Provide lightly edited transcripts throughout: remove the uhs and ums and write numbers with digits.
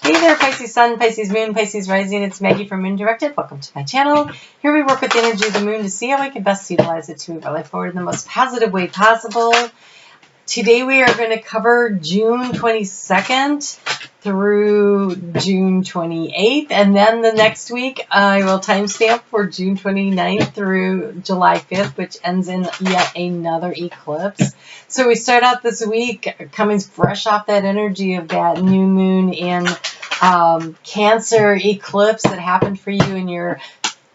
Hey there, Pisces Sun, Pisces Moon, Pisces Rising. It's Maggie from Moon Directed. Welcome to my channel. Here we work with the energy of the moon to see how we can best utilize it to move our life forward in the most positive way possible. Today we are going to cover June 22nd through June 28th. And then the next week I will timestamp for June 29th through July 5th, which ends in yet another eclipse. So we start out this week coming fresh off that energy of that new moon in Cancer eclipse that happened for you in your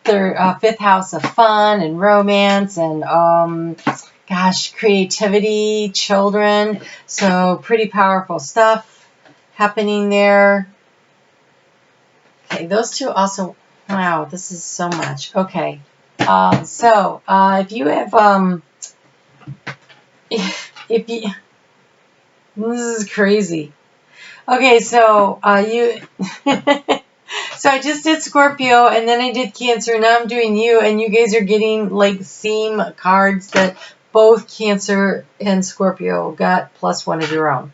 fifth house of fun and romance and creativity, children. So pretty powerful stuff happening there. Okay, those two also, wow, this is so much. Okay, if you have, if you, this is crazy. Okay, so so I just did Scorpio and then I did Cancer. Now I'm doing you, and you guys are getting like theme cards that both Cancer and Scorpio got plus one of your own.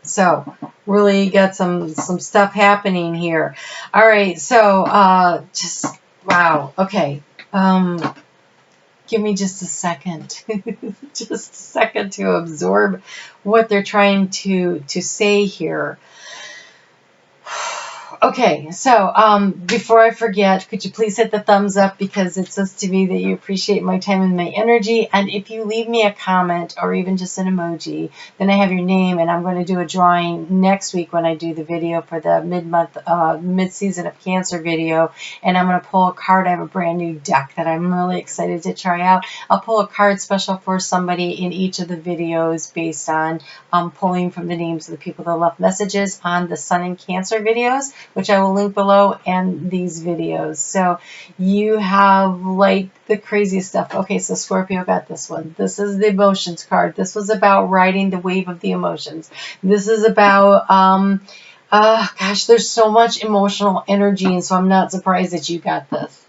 So really got some stuff happening here. All right, so just wow. Okay, give me just a second, just a second to absorb what they're trying to say here. Okay, so before I forget, could you please hit the thumbs up, because it says to me that you appreciate my time and my energy. And if you leave me a comment or even just an emoji, then I have your name, and I'm going to do a drawing next week when I do the video for the mid-season of Cancer video. And I'm going to pull a card. I have a brand new deck that I'm really excited to try out. I'll pull a card special for somebody in each of the videos based on pulling from the names of the people that left messages on the Sun and Cancer videos, which I will link below, and these videos. So you have like the craziest stuff. Okay, so Scorpio got this one. This is the emotions card. This was about riding the wave of the emotions. This is about, there's so much emotional energy, and so I'm not surprised that you got this.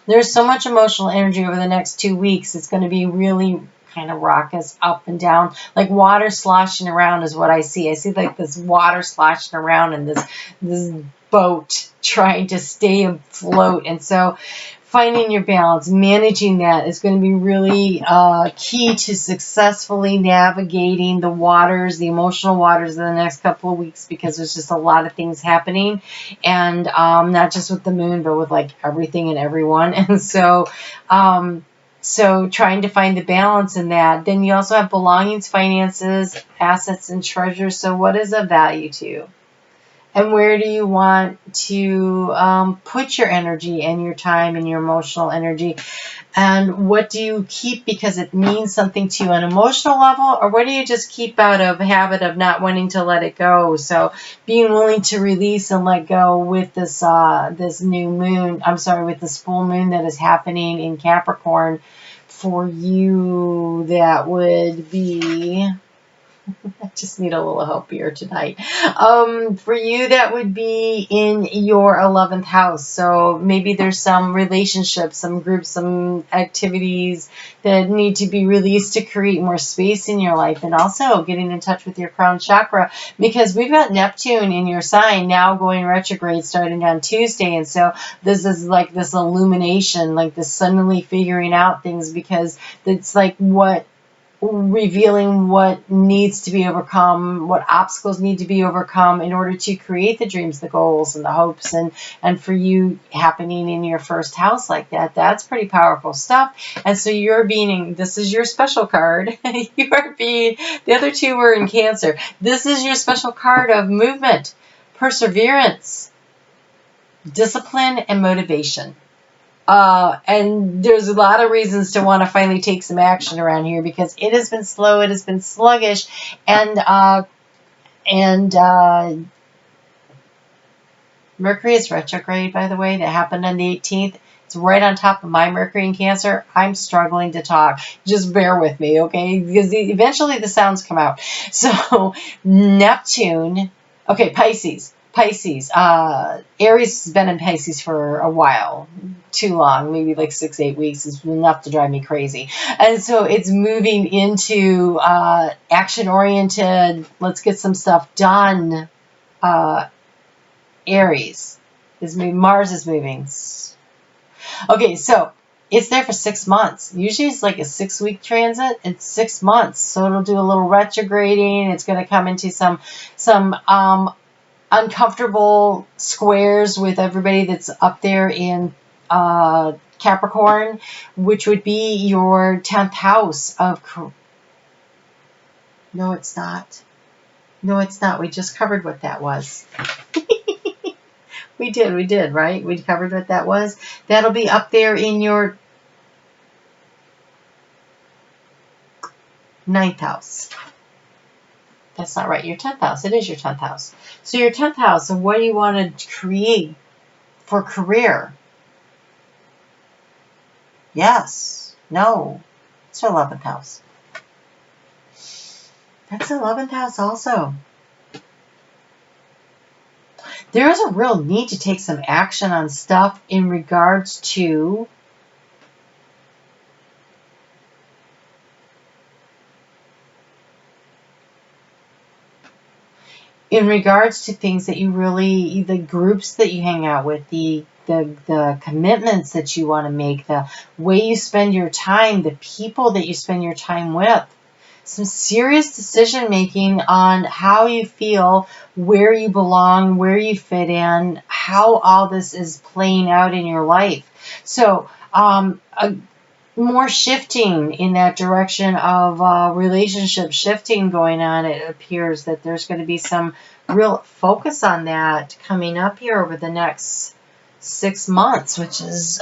There's so much emotional energy over the next 2 weeks. It's going to be really kind of raucous, up and down, like water sloshing around is what I see. I see like this water sloshing around and this boat trying to stay afloat. And so finding your balance, managing that is going to be really key to successfully navigating the waters, the emotional waters in the next couple of weeks, because there's just a lot of things happening, and not just with the moon, but with like everything and everyone. And so so trying to find the balance in that. Then you also have belongings, finances, assets, and treasures. So what is of value to you? And where do you want to put your energy and your time and your emotional energy? And what do you keep because it means something to you on an emotional level? Or what do you just keep out of habit of not wanting to let it go? So being willing to release and let go with this this new moon, with this full moon that is happening in Capricorn for you, that would be... I just need a little help here tonight. For you, that would be in your 11th house. So maybe there's some relationships, some groups, some activities that need to be released to create more space in your life. And also getting in touch with your crown chakra, because we've got Neptune in your sign now going retrograde starting on Tuesday. And so this is like this illumination, like this suddenly figuring out things, because it's like revealing what needs to be overcome, what obstacles need to be overcome in order to create the dreams, the goals, and the hopes. And for you, happening in your first house like that, that's pretty powerful stuff. And so this is your special card. The other two were in Cancer. This is your special card of movement, perseverance, discipline, and motivation. And there's a lot of reasons to want to finally take some action around here, because it has been slow, it has been sluggish, and Mercury is retrograde, by the way. That happened on the 18th. It's right on top of my Mercury in Cancer. I'm struggling to talk. Just bear with me, okay? Because eventually the sounds come out. So Neptune, okay, Pisces. Aries has been in Pisces for a while, too long, maybe like 6-8 weeks is enough to drive me crazy. And so it's moving into action-oriented, let's get some stuff done Aries is moving. Mars is moving. Okay, so it's there for 6 months. Usually it's like a 6-week transit. It's 6 months. So it'll do a little retrograding. It's going to come into some uncomfortable squares with everybody that's up there in Capricorn, which would be your 10th house of... No, it's not. No, it's not. We just covered what that was. We did, right? We covered what that was. That'll be up there in your 9th house. That's not right. Your 10th house. It is your 10th house. So your 10th house, and what do you want to create for career? Yes. No. It's your 11th house. That's the 11th house also. There is a real need to take some action on stuff in regards to things that you really, the groups that you hang out with, the commitments that you want to make, the way you spend your time, the people that you spend your time with. Some serious decision making on how you feel, where you belong, where you fit in, how all this is playing out in your life. So more shifting in that direction of relationship shifting going on. It appears that there's going to be some real focus on that coming up here over the next 6 months, which is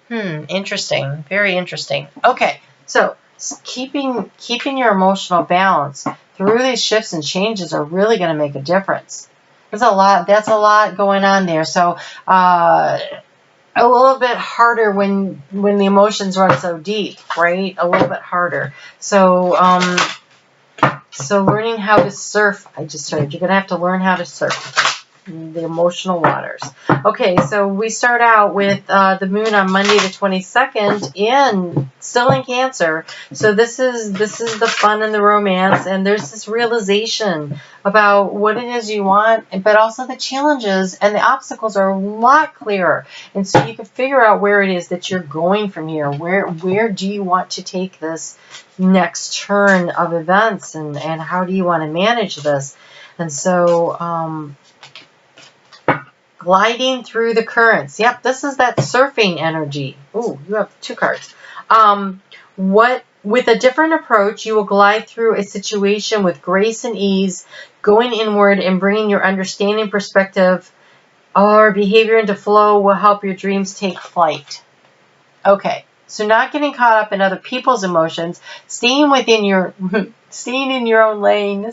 interesting, very interesting. Okay, so keeping your emotional balance through these shifts and changes are really going to make a difference. That's a lot going on there. So a little bit harder when the emotions run so deep, right? A little bit harder. So so learning how to surf, I just heard you're going to have to learn how to surf the emotional waters. Okay, so we start out with the moon on Monday the 22nd still in Cancer. So this is the fun and the romance, and there's this realization about what it is you want, but also the challenges and the obstacles are a lot clearer. And so you can figure out where it is that you're going from here. Where do you want to take this next turn of events, and how do you want to manage this? And so gliding through the currents. Yep, this is that surfing energy. Ooh, you have 2 cards. With a different approach, you will glide through a situation with grace and ease, going inward and bringing your understanding, perspective, or behavior into flow will help your dreams take flight. Okay, so not getting caught up in other people's emotions, staying in your own lane,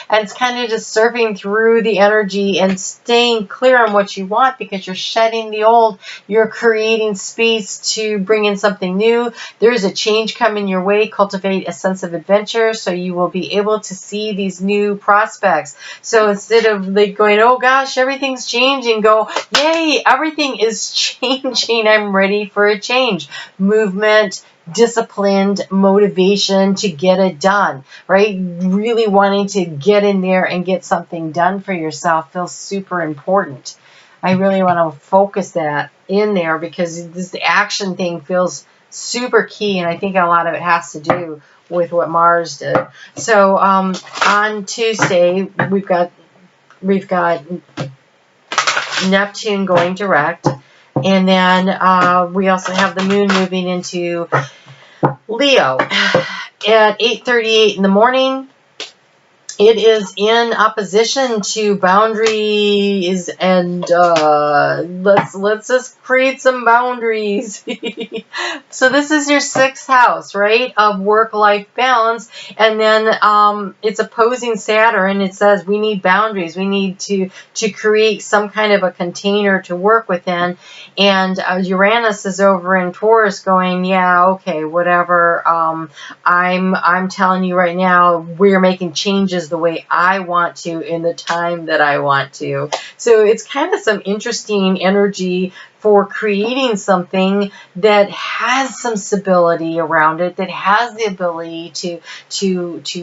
and it's kind of just surfing through the energy and staying clear on what you want, because you're shedding the old, you're creating space to bring in something new. There's a change coming your way. Cultivate a sense of adventure so you will be able to see these new prospects. So instead of like going, oh gosh, everything's changing, go, yay, everything is changing. I'm ready for a change. Movement, disciplined motivation to get it done, right? Really wanting to get in there and get something done for yourself feels super important. I really want to focus that in there because this action thing feels super key, and I think a lot of it has to do with what Mars did. So on Tuesday we've got Neptune going direct, and then we also have the moon moving into Leo at 8:38 in the morning. It is in opposition to boundaries, and let's just create some boundaries. So this is your 6th house, right, of work-life balance, and then it's opposing Saturn. It says we need boundaries. We need to create some kind of a container to work within, and Uranus is over in Taurus going, yeah, okay, whatever. I'm telling you right now, we're making changes the way I want to in the time that I want to. So it's kind of some interesting energy for creating something that has some stability around it, that has the ability to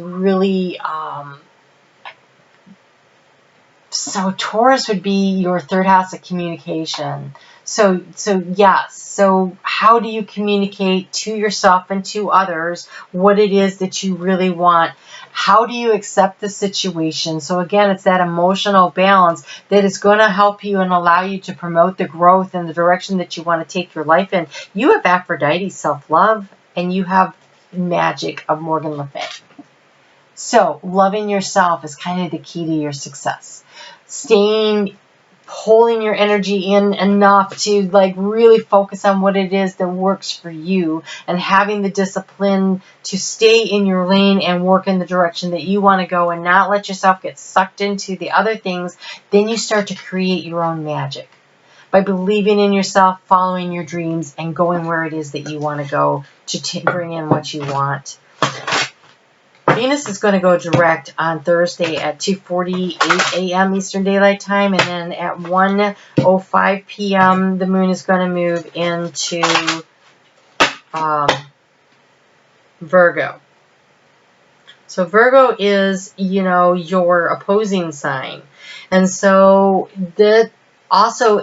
really So Taurus would be your third house of communication. So yes. So how do you communicate to yourself and to others what it is that you really want? How do you accept the situation? So again, it's that emotional balance that is going to help you and allow you to promote the growth and the direction that you want to take your life in. You have Aphrodite, self-love, and you have magic of Morgan Le Fay. So loving yourself is kind of the key to your success. Pulling your energy in enough to like really focus on what it is that works for you, and having the discipline to stay in your lane and work in the direction that you want to go and not let yourself get sucked into the other things. Then you start to create your own magic by believing in yourself, following your dreams, and going where it is that you want to go to bring in what you want. Venus is going to go direct on Thursday at 2:48 a.m. Eastern Daylight Time, and then at 1:05 p.m. the moon is going to move into Virgo. So Virgo is, your opposing sign. And so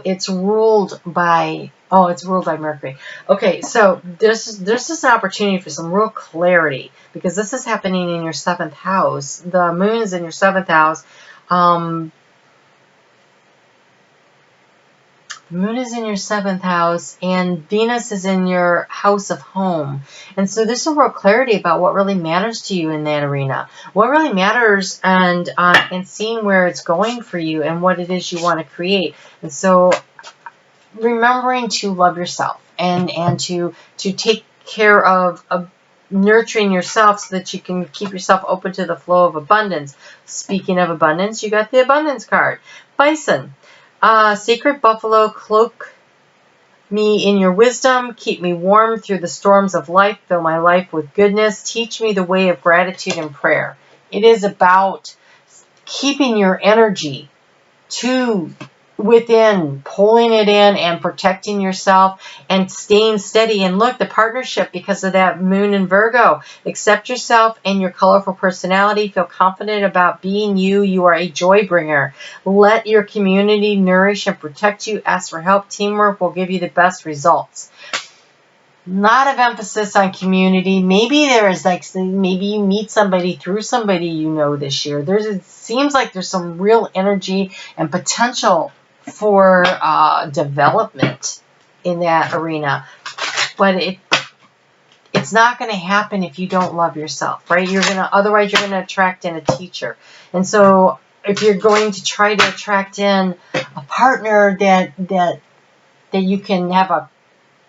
it's ruled by Mercury. Okay, so there's this opportunity for some real clarity, because this is happening in your 7th house. The moon is in your 7th house. Moon is in your 7th house, and Venus is in your house of home. And so there's some real clarity about what really matters to you in that arena. What really matters, and seeing where it's going for you and what it is you want to create. And so remembering to love yourself and to take care of nurturing yourself so that you can keep yourself open to the flow of abundance. Speaking of abundance, you got the abundance card. Bison. Sacred buffalo, cloak me in your wisdom. Keep me warm through the storms of life. Fill my life with goodness. Teach me the way of gratitude and prayer. It is about keeping your energy within, pulling it in and protecting yourself and staying steady. And look, the partnership, because of that moon in Virgo. Accept yourself and your colorful personality. Feel confident about being you. You are a joy bringer. Let your community nourish and protect you. Ask for help. Teamwork will give you the best results. Lot of emphasis on community. Maybe maybe you meet somebody through somebody this year. It seems like there's some real energy and potential for development in that arena, but it's not going to happen if you don't love yourself, right? Otherwise you're going to attract in a teacher. And so if you're going to try to attract in a partner that you can have a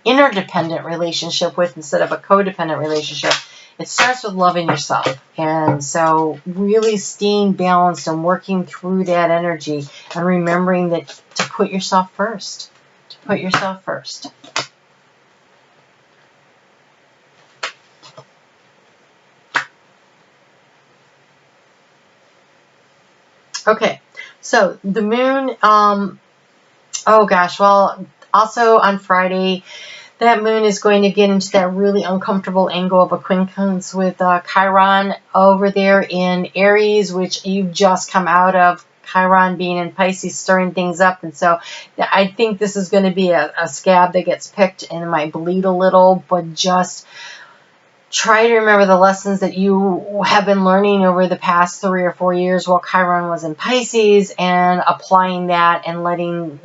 interdependent relationship with instead of a codependent relationship, it starts with loving yourself. And so really staying balanced and working through that energy and remembering that to put yourself first. Okay, so the moon, also on Friday, that moon is going to get into that really uncomfortable angle of a quincunx with Chiron over there in Aries, which you've just come out of. Chiron being in Pisces, stirring things up. And so I think this is going to be a scab that gets picked and it might bleed a little, but just try to remember the lessons that you have been learning over the past 3 or 4 years while Chiron was in Pisces, and applying that and letting,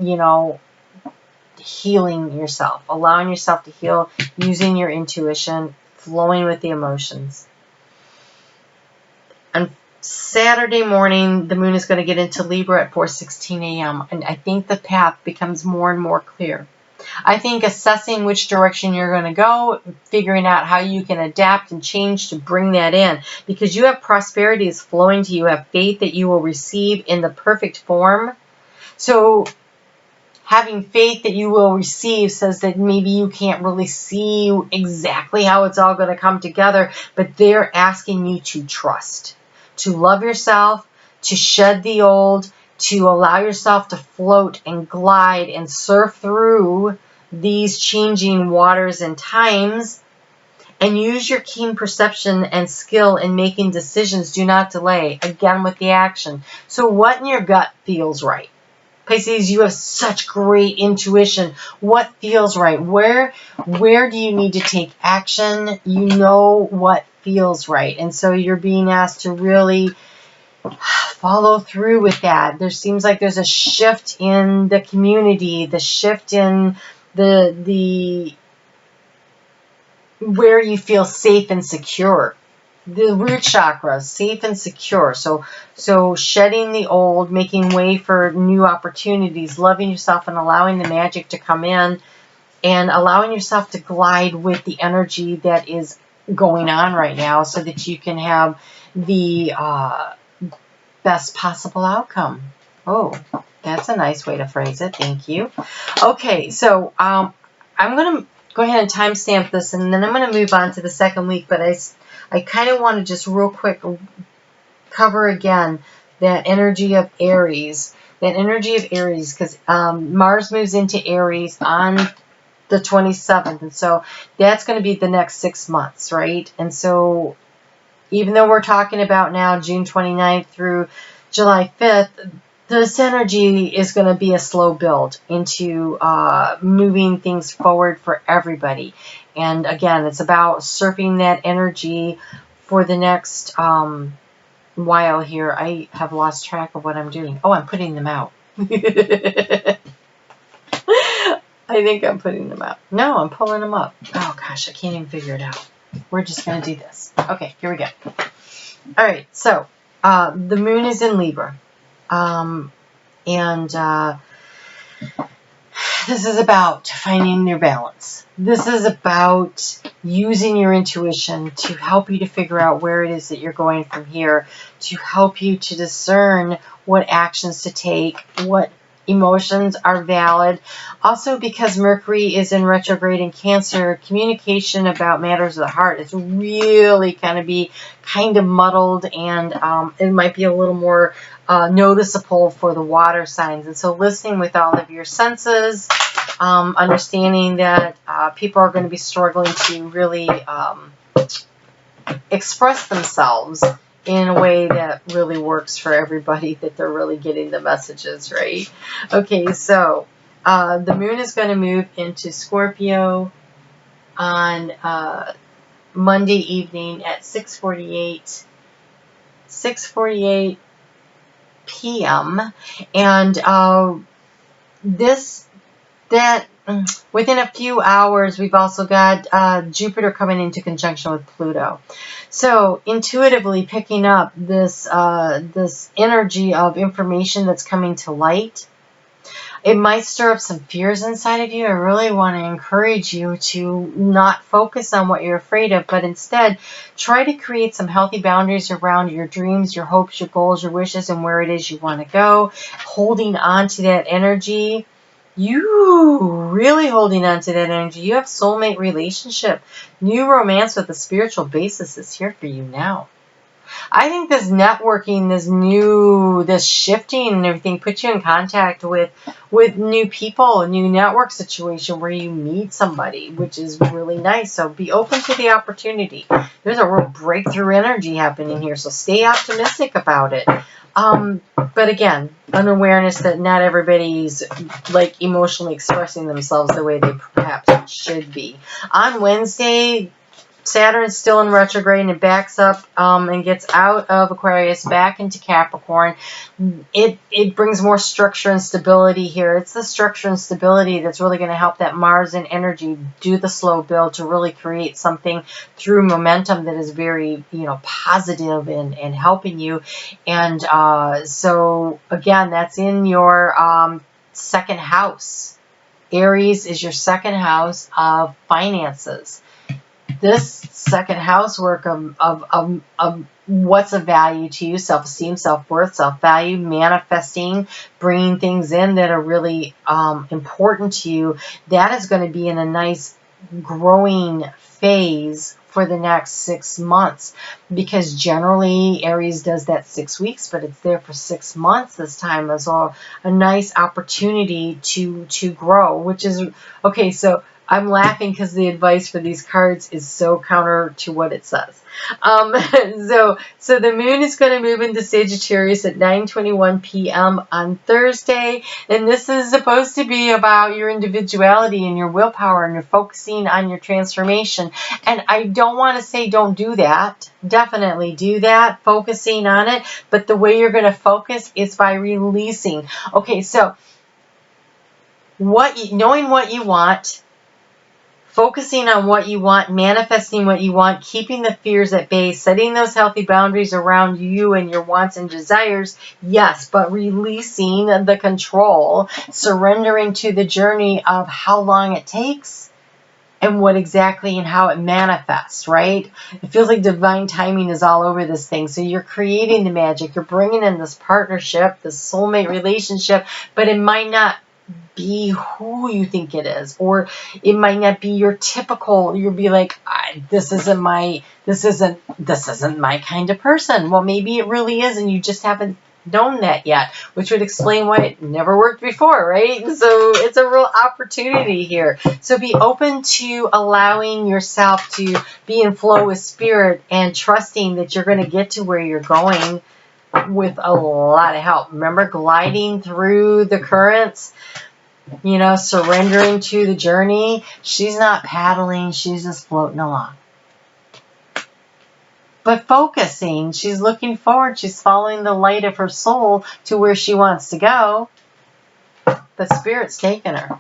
healing yourself, allowing yourself to heal, using your intuition, flowing with the emotions. On Saturday morning, the moon is going to get into Libra at 4:16 a.m. and I think the path becomes more and more clear. I think assessing which direction you're going to go, figuring out how you can adapt and change to bring that in, because you have prosperity is flowing to you. You have faith that you will receive in the perfect form. So having faith that you will receive says that maybe you can't really see exactly how it's all going to come together, but they're asking you to trust, to love yourself, to shed the old, to allow yourself to float and glide and surf through these changing waters and times, and use your keen perception and skill in making decisions. Do not delay. Again, with the action. So what in your gut feels right? Pisces, you have such great intuition. What feels right? Where do you need to take action? You know what feels right. And so you're being asked to really follow through with that. There seems like there's a shift in the community, the shift in the where you feel safe and secure. The root chakra, safe and secure. So shedding the old, making way for new opportunities, loving yourself and allowing the magic to come in, and allowing yourself to glide with the energy that is going on right now so that you can have the best possible outcome. Oh, that's a nice way to phrase it. Thank you. Okay, so I'm going to go ahead and timestamp this, and then I'm going to move on to the second week, but I kind of want to just real quick cover again that energy of Aries. That energy of Aries, because Mars moves into Aries on the 27th, and so that's going to be the next 6 months, right? And so even though we're talking about now June 29th through July 5th, this energy is going to be a slow build into moving things forward for everybody. And again, it's about surfing that energy for the next while here. I have lost track of what I'm doing. Oh, I'm putting them out. I think I'm putting them out. No, I'm pulling them up. Oh gosh, I can't even figure it out. We're just going to do this. Okay, here we go. All right, so the moon is in Libra. This is about finding your balance. This is about using your intuition to help you to figure out where it is that you're going from here, to help you to discern what actions to take, what emotions are valid. Also, because Mercury is in retrograde in Cancer, communication about matters of the heart is really going to be kind of muddled, and it might be a little more noticeable for the water signs. And so listening with all of your senses, understanding that people are going to be struggling to really express themselves in a way that really works for everybody, that they're really getting the messages, right? Okay, so the moon is going to move into Scorpio on Monday evening at 6:48 p.m. And within a few hours, we've also got Jupiter coming into conjunction with Pluto. So intuitively picking up this this energy of information that's coming to light, it might stir up some fears inside of you. I really want to encourage you to not focus on what you're afraid of, but instead try to create some healthy boundaries around your dreams, your hopes, your goals, your wishes, and where it is you want to go. Holding on to that energy. You really holding on to that energy. You have soulmate relationship. New romance with a spiritual basis is here for you now. I think this networking, this shifting and everything puts you in contact with new people, a new network situation where you meet somebody, which is really nice. So be open to the opportunity. There's a real breakthrough energy happening here, so stay optimistic about it. But again, an awareness that not everybody's like emotionally expressing themselves the way they perhaps should be. On Wednesday, Saturn's still in retrograde, and it backs up and gets out of Aquarius back into Capricorn. It brings more structure and stability here. It's the structure and stability that's really going to help that Mars and energy do the slow build to really create something through momentum that is very, positive and helping you. And so again, that's in your second house. Aries is your second house of finances. This second house work of what's of value to you, self-esteem, self-worth, self-value, manifesting, bringing things in that are really important to you, that is going to be in a nice growing phase for the next 6 months, because generally Aries does that 6 weeks, but it's there for 6 months this time as well. A nice opportunity to grow, which is okay. So I'm laughing because the advice for these cards is so counter to what it says. So the moon is going to move into Sagittarius at 9:21 p.m. on Thursday. And this is supposed to be about your individuality and your willpower, and you're focusing on your transformation. And I don't want to say don't do that. Definitely do that, focusing on it. But the way you're going to focus is by releasing. Okay, so knowing what you want, focusing on what you want, manifesting what you want, keeping the fears at bay, setting those healthy boundaries around you and your wants and desires, yes, but releasing the control, surrendering to the journey of how long it takes and what exactly and how it manifests, right? It feels like divine timing is all over this thing. So you're creating the magic. You're bringing in this partnership, this soulmate relationship, but it might not be who you think it is, or it might not be your typical. You'll be like, this isn't my kind of person. Well, maybe it really is, and you just haven't known that yet, which would explain why it never worked before, right? So it's a real opportunity here. So be open to allowing yourself to be in flow with spirit and trusting that you're going to get to where you're going with a lot of help. Remember, gliding through the currents, surrendering to the journey. She's not paddling, she's just floating along. But focusing, she's looking forward, she's following the light of her soul to where she wants to go. But Spirit's taking her.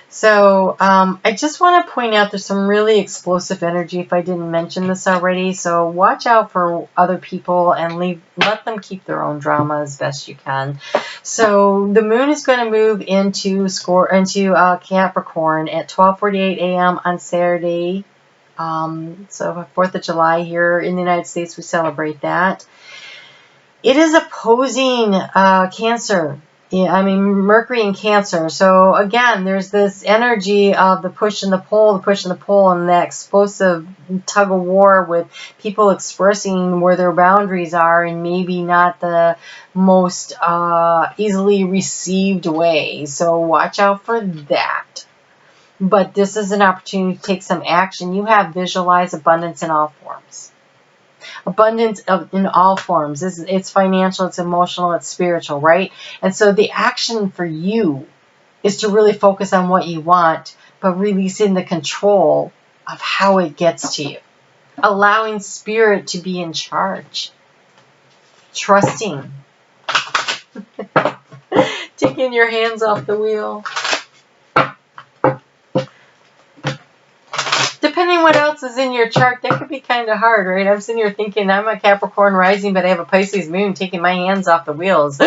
So I just want to point out there's some really explosive energy if I didn't mention this already. So watch out for other people and let them keep their own drama as best you can. So the moon is going to move into Capricorn at 12:48 a.m. on Saturday. So 4th of July here in the United States, we celebrate that. It is opposing Cancer. Mercury in Cancer. So again, there's this energy of the push and the pull, and that explosive tug of war with people expressing where their boundaries are and maybe not the most easily received way. So watch out for that. But this is an opportunity to take some action. You have visualized abundance in all forms. Abundance in all forms. It's financial, it's emotional, it's spiritual, right? And so the action for you is to really focus on what you want, but releasing the control of how it gets to you. Allowing Spirit to be in charge. Trusting. Taking your hands off the wheel. Depending what else is in your chart, that could be kind of hard, right? I'm sitting here thinking I'm a Capricorn rising, but I have a Pisces moon, taking my hands off the wheels.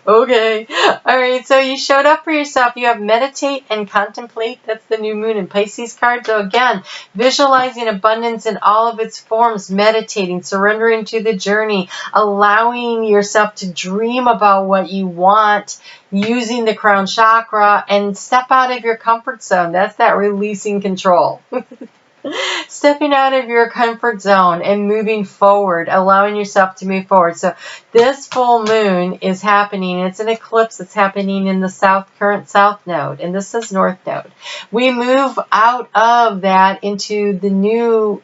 Okay. All right. So you showed up for yourself. You have meditate and contemplate. That's the new moon in Pisces card. So again, visualizing abundance in all of its forms, meditating, surrendering to the journey, allowing yourself to dream about what you want, using the crown chakra, and step out of your comfort zone. That's that releasing control. Stepping out of your comfort zone and moving forward, allowing yourself to move forward. So this full moon is happening. It's an eclipse that's happening in the current south node, and this is north node. We move out of that into the new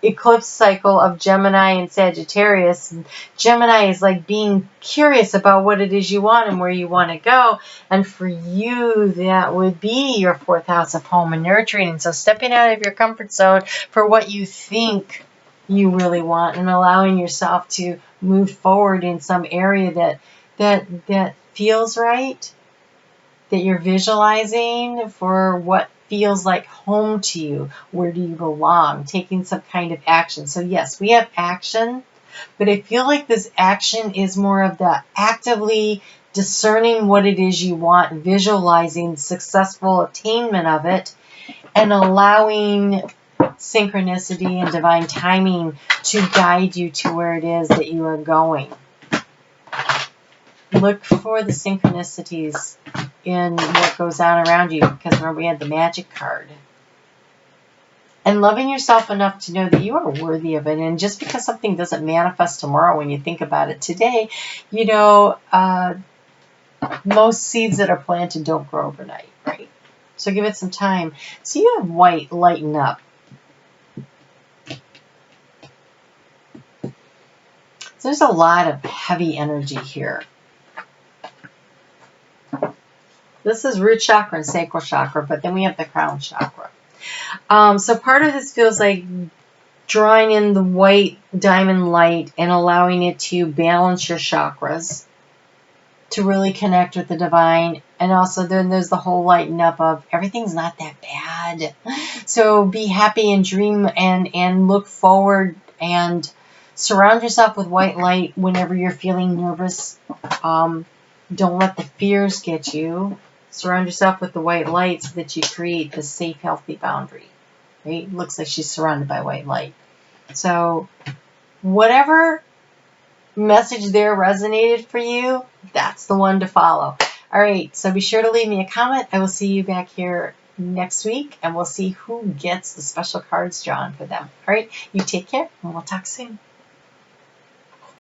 eclipse cycle of Gemini and Sagittarius. And Gemini is like being curious about what it is you want and where you want to go. And for you, that would be your 4th house of home and nurturing. And so stepping out of your comfort zone for what you think you really want and allowing yourself to move forward in some area that feels right, that you're visualizing for what feels like home to you. Where do you belong? Taking some kind of action. So yes, we have action, but I feel like this action is more of the actively discerning what it is you want, visualizing successful attainment of it, and allowing synchronicity and divine timing to guide you to where it is that you are going. Look for the synchronicities in what goes on around you, because remember we had the magic card. And loving yourself enough to know that you are worthy of it. And just because something doesn't manifest tomorrow when you think about it today, most seeds that are planted don't grow overnight, right? So give it some time. So you have white lighten up. So there's a lot of heavy energy here. This is root chakra and sacral chakra, but then we have the crown chakra. So part of this feels like drawing in the white diamond light and allowing it to balance your chakras, to really connect with the divine. And also then there's the whole lighten up of everything's not that bad. So be happy and dream and look forward and surround yourself with white light whenever you're feeling nervous. Don't let the fears get you. Surround yourself with the white light so that you create this safe, healthy boundary. Right? Looks like she's surrounded by white light. So whatever message there resonated for you, that's the one to follow. All right, so be sure to leave me a comment. I will see you back here next week, and we'll see who gets the special cards drawn for them. All right, you take care, and we'll talk soon.